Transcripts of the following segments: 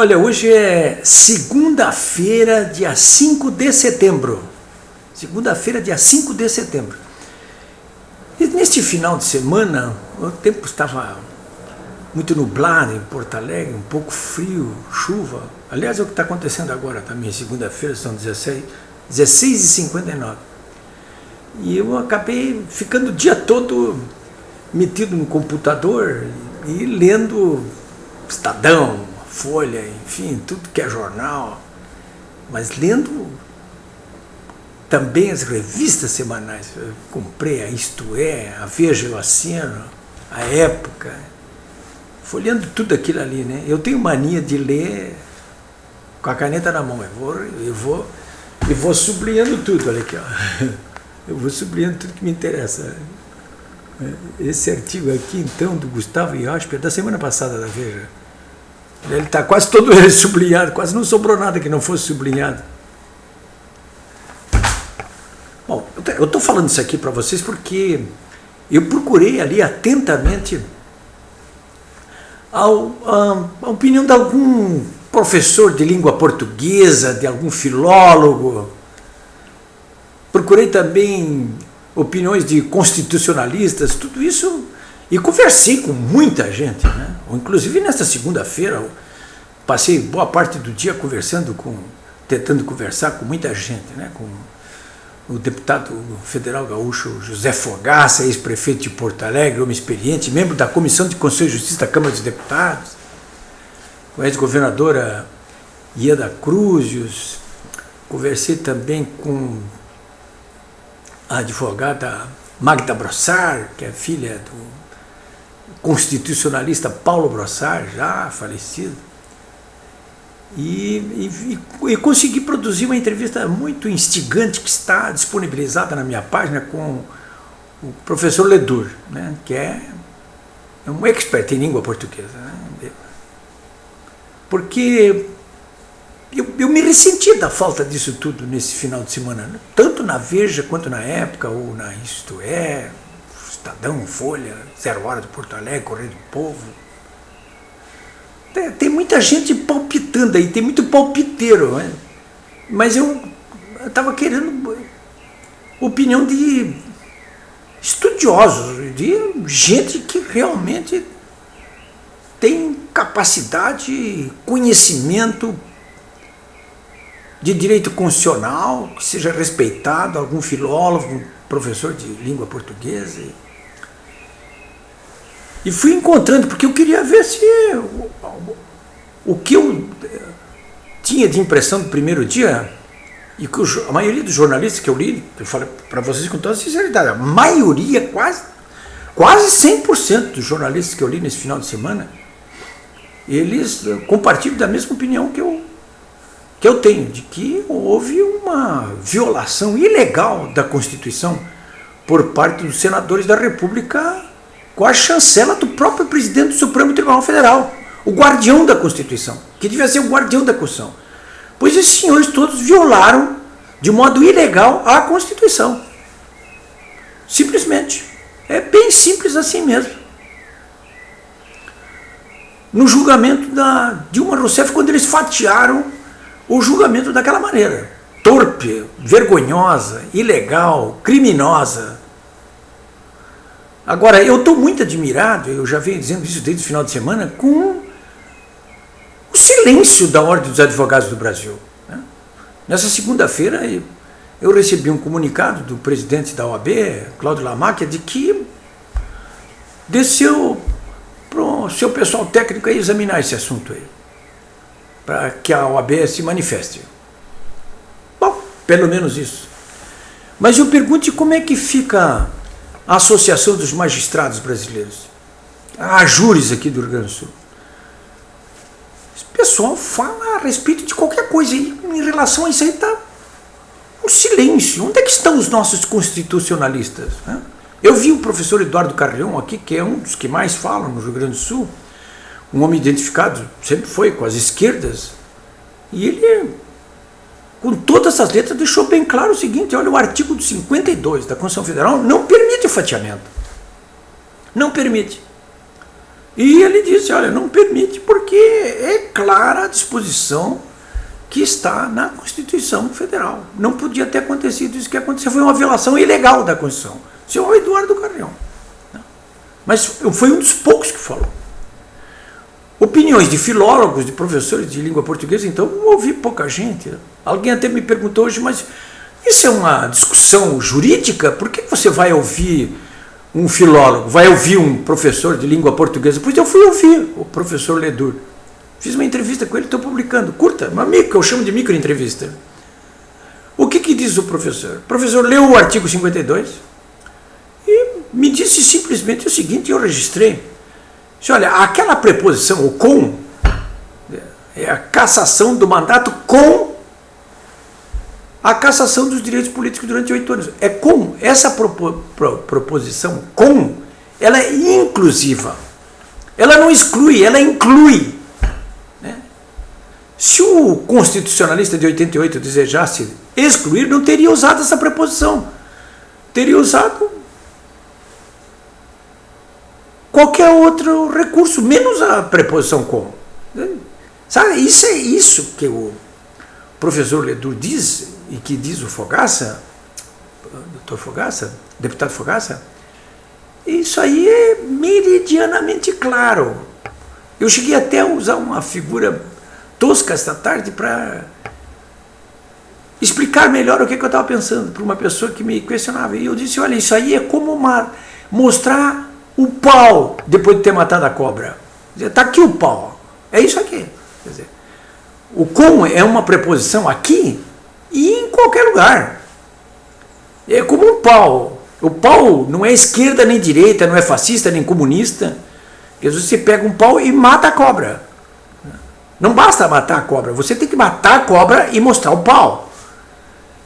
Olha, hoje é segunda-feira, dia 5 de setembro. Segunda-feira, dia 5 de setembro. E neste final de semana, o tempo estava muito nublado em Porto Alegre, um pouco frio, chuva. Aliás, é o que está acontecendo agora também, segunda-feira, são 16h59. E eu acabei ficando o dia todo metido no computador e lendo Estadão, Folha, enfim, tudo que é jornal, mas lendo também as revistas semanais. Eu comprei a Isto É, a Veja, eu assino, a Época, folheando tudo aquilo ali, né? Eu tenho mania de ler com a caneta na mão, eu vou sublinhando tudo, olha aqui, ó. Eu vou sublinhando tudo que me interessa. Esse artigo aqui, então, do Gustavo Iosper, da semana passada da Veja, ele está quase todo ele sublinhado, quase não sobrou nada que não fosse sublinhado. Bom, eu estou falando isso aqui para vocês porque eu procurei ali atentamente a opinião de algum professor de língua portuguesa, de algum filólogo. Procurei também opiniões de constitucionalistas, tudo isso, e conversei com muita gente, né? Inclusive nesta segunda-feira, passei boa parte do dia tentando conversar com muita gente, né? Com o deputado federal gaúcho José Fogaça, ex-prefeito de Porto Alegre, homem experiente, membro da Comissão de Constituição e Justiça da Câmara dos Deputados, com a ex-governadora Ieda Cruz, conversei também com a advogada Magda Brossard, que é filha do constitucionalista Paulo Brossard, já falecido, e consegui produzir uma entrevista muito instigante que está disponibilizada na minha página com o professor Ledur, né, que é um expert em língua portuguesa, né, porque eu me ressenti da falta disso tudo nesse final de semana, né? Tanto na Veja quanto na Época, ou na Isto É, Estadão, Folha, 0 Hora do Porto Alegre, Correio do Povo. Tem muita gente palpitando aí, tem muito palpiteiro, né? Mas eu estava querendo opinião de estudiosos, de gente que realmente tem capacidade, conhecimento de direito constitucional, que seja respeitado, algum filólogo, professor de língua portuguesa. E fui encontrando, porque eu queria ver se o que eu tinha de impressão do primeiro dia, e que a maioria dos jornalistas que eu li, eu falo para vocês com toda sinceridade, a maioria, quase 100% dos jornalistas que eu li nesse final de semana, eles compartilham da mesma opinião que eu tenho, de que houve uma violação ilegal da Constituição por parte dos senadores da República, com a chancela do próprio presidente do Supremo Tribunal Federal, o guardião da Constituição, que devia ser o guardião da Constituição. Pois esses senhores todos violaram de modo ilegal a Constituição. Simplesmente. É bem simples assim mesmo. No julgamento da Dilma Rousseff, quando eles fatiaram o julgamento daquela maneira, torpe, vergonhosa, ilegal, criminosa. Agora, eu estou muito admirado, eu já venho dizendo isso desde o final de semana, com o silêncio da Ordem dos Advogados do Brasil, né? Nessa segunda-feira, eu recebi um comunicado do presidente da OAB, Cláudio Lamáquia, de que desceu para o seu pessoal técnico aí examinar esse assunto aí, para que a OAB se manifeste. Bom, pelo menos isso. Mas eu pergunto como é que fica a Associação dos Magistrados Brasileiros, a AJURES aqui do Rio Grande do Sul. Esse pessoal fala a respeito de qualquer coisa aí, em relação a isso aí está um silêncio. Onde é que estão os nossos constitucionalistas, né? Eu vi o professor Eduardo Carrion aqui, que é um dos que mais falam no Rio Grande do Sul, um homem identificado, sempre foi, com as esquerdas, e ele, com todas essas letras, deixou bem claro o seguinte: olha, o artigo 52 da Constituição Federal não permite o fatiamento. Não permite. E ele disse, olha, não permite porque é clara a disposição que está na Constituição Federal. Não podia ter acontecido isso que aconteceu, foi uma violação ilegal da Constituição. O senhor Eduardo Carrião. Mas foi um dos poucos que falou. Opiniões de filólogos, de professores de língua portuguesa, então eu ouvi pouca gente. Alguém até me perguntou hoje, mas isso é uma discussão jurídica? Por que você vai ouvir um filólogo, vai ouvir um professor de língua portuguesa? Pois eu fui ouvir o professor Ledur. Fiz uma entrevista com ele, estou publicando, curta, uma micro, que eu chamo de microentrevista. O que diz o professor? O professor leu o artigo 52 e me disse simplesmente o seguinte, eu registrei. Disse, olha, aquela preposição, o com, é a cassação do mandato com a cassação dos direitos políticos durante 8 anos. É com, essa proposição com, ela é inclusiva. Ela não exclui, ela inclui. Né? Se o constitucionalista de 88 desejasse excluir, não teria usado essa preposição. Teria usado qualquer outro recurso, menos a preposição com. Sabe, isso é isso que o professor Ledur diz, e que diz o Fogaça, doutor Fogaça, deputado Fogaça, isso aí é meridianamente claro. Eu cheguei até a usar uma figura tosca esta tarde para explicar melhor o que eu estava pensando para uma pessoa que me questionava. E eu disse, olha, isso aí é como mostrar o pau depois de ter matado a cobra. Está aqui o pau. É isso aqui. Quer dizer, o com é uma preposição aqui e em qualquer lugar. É como um pau. O pau não é esquerda nem direita, não é fascista nem comunista. Quer dizer, você pega um pau e mata a cobra. Não basta matar a cobra, você tem que matar a cobra e mostrar o pau.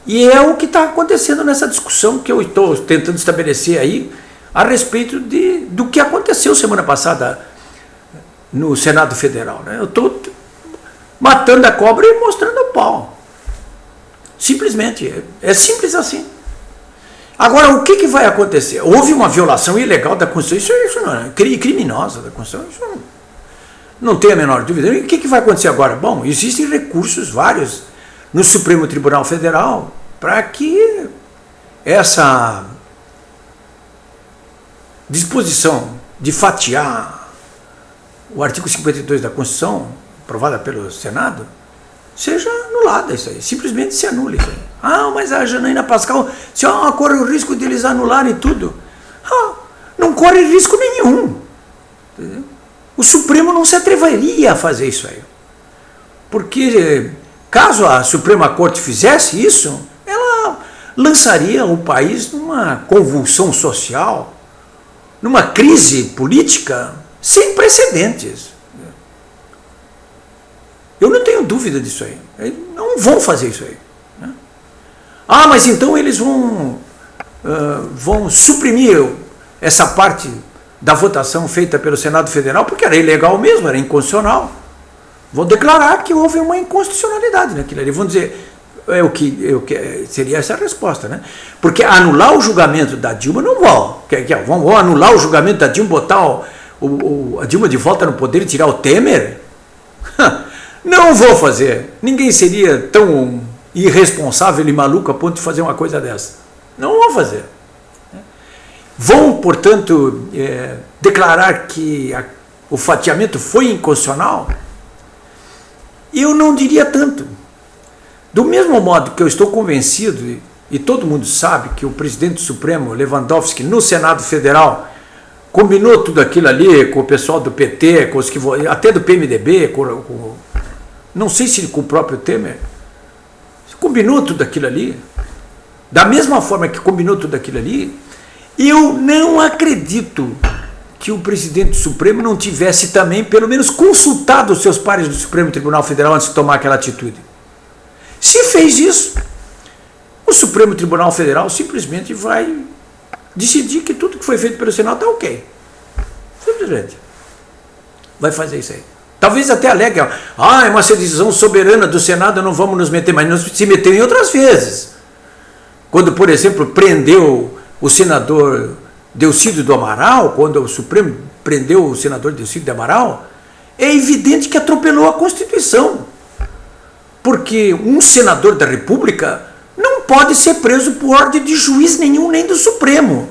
E é o que está acontecendo nessa discussão que eu estou tentando estabelecer aí a respeito do que aconteceu semana passada no Senado Federal. Né? Eu estou matando a cobra e mostrando o pau. Simplesmente, é simples assim. Agora, o que vai acontecer? Houve uma violação ilegal da Constituição, isso não é criminosa da Constituição, isso não tem a menor dúvida. E o que vai acontecer agora? Bom, existem recursos vários no Supremo Tribunal Federal para que essa disposição de fatiar o artigo 52 da Constituição, aprovada pelo Senado, seja anulada isso aí, simplesmente se anule isso aí. Ah, mas a Janaína Pascal, se corre o risco de eles anularem tudo. Não corre risco nenhum. Entendeu? O Supremo não se atreveria a fazer isso aí. Porque caso a Suprema Corte fizesse isso, ela lançaria o país numa convulsão social, numa crise política sem precedentes. Eu não tenho dúvida disso aí. Eles não vão fazer isso aí. Né? Ah, mas então eles vão suprimir essa parte da votação feita pelo Senado Federal, porque era ilegal mesmo, era inconstitucional. Vão declarar que houve uma inconstitucionalidade naquilo ali. Vão dizer, seria essa a resposta, né? Porque anular o julgamento da Dilma não vão. Vão anular o julgamento da Dilma, botar a Dilma de volta no poder e tirar o Temer? Não vou fazer. Ninguém seria tão irresponsável e maluco a ponto de fazer uma coisa dessa. Não vou fazer. Vão, portanto, declarar que o fatiamento foi inconstitucional? Eu não diria tanto. Do mesmo modo que eu estou convencido, e todo mundo sabe, que o presidente do Supremo, Lewandowski, no Senado Federal, combinou tudo aquilo ali com o pessoal do PT, com os que até do PMDB, não sei se com o próprio Temer, combinou tudo aquilo ali. Da mesma forma que combinou tudo aquilo ali, eu não acredito que o presidente do Supremo não tivesse também, pelo menos, consultado os seus pares do Supremo Tribunal Federal antes de tomar aquela atitude. Se fez isso, o Supremo Tribunal Federal simplesmente vai decidir que tudo que foi feito pelo Senado está ok. Simplesmente. Vai fazer isso aí. Talvez até alegue, é uma decisão soberana do Senado, não vamos nos meter, mas não se meteu em outras vezes. Quando, por exemplo, prendeu o senador Delcídio do Amaral, quando o Supremo prendeu o senador Delcídio de Amaral, é evidente que atropelou a Constituição. Porque um senador da República não pode ser preso por ordem de juiz nenhum, nem do Supremo.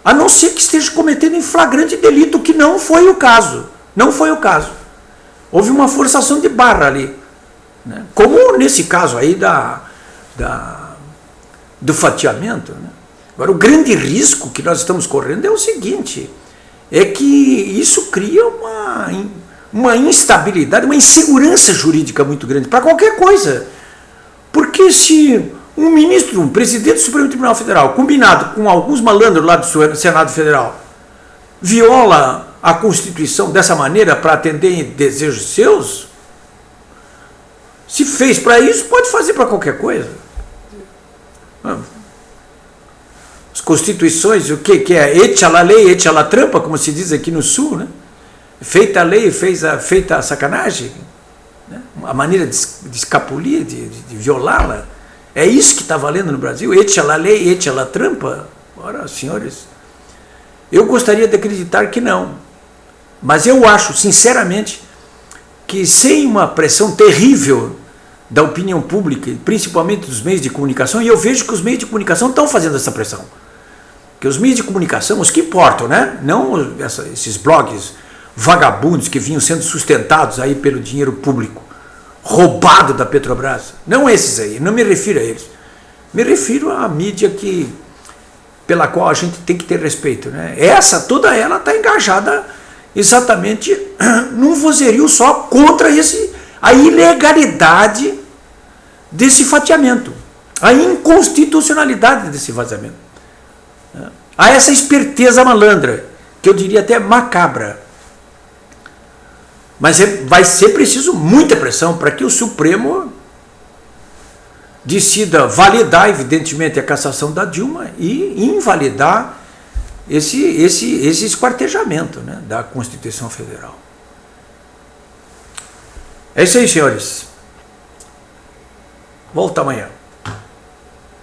A não ser que esteja cometendo em flagrante delito, que não foi o caso. Não foi o caso. Houve uma forçação de barra ali, né? Como nesse caso aí do fatiamento, né? Agora, o grande risco que nós estamos correndo é o seguinte, é que isso cria uma instabilidade, uma insegurança jurídica muito grande para qualquer coisa. Porque se um ministro, um presidente do Supremo Tribunal Federal, combinado com alguns malandros lá do Senado Federal, viola a Constituição dessa maneira para atender desejos seus, se fez para isso, pode fazer para qualquer coisa. As constituições, o que é? Echa la lei, echa la trampa, como se diz aqui no Sul, né? Feita a lei, feita a sacanagem, né? A maneira de escapulir, de violá-la. É isso que está valendo no Brasil? Echa la lei, echa la trampa? Ora, senhores, eu gostaria de acreditar que não. Mas eu acho, sinceramente, que sem uma pressão terrível da opinião pública, principalmente dos meios de comunicação, e eu vejo que os meios de comunicação estão fazendo essa pressão. Que os meios de comunicação, os que importam, né? Não esses blogs vagabundos que vinham sendo sustentados aí pelo dinheiro público, roubado da Petrobras. Não esses aí, não me refiro a eles. Me refiro à mídia pela qual a gente tem que ter respeito, né? Toda ela está engajada exatamente num vozerio só contra a ilegalidade desse fatiamento, a inconstitucionalidade desse vazamento, a essa esperteza malandra, que eu diria até macabra. Mas vai ser preciso muita pressão para que o Supremo decida validar, evidentemente, a cassação da Dilma e invalidar esse esquartejamento, né, da Constituição Federal. É isso aí, senhores. Volta amanhã.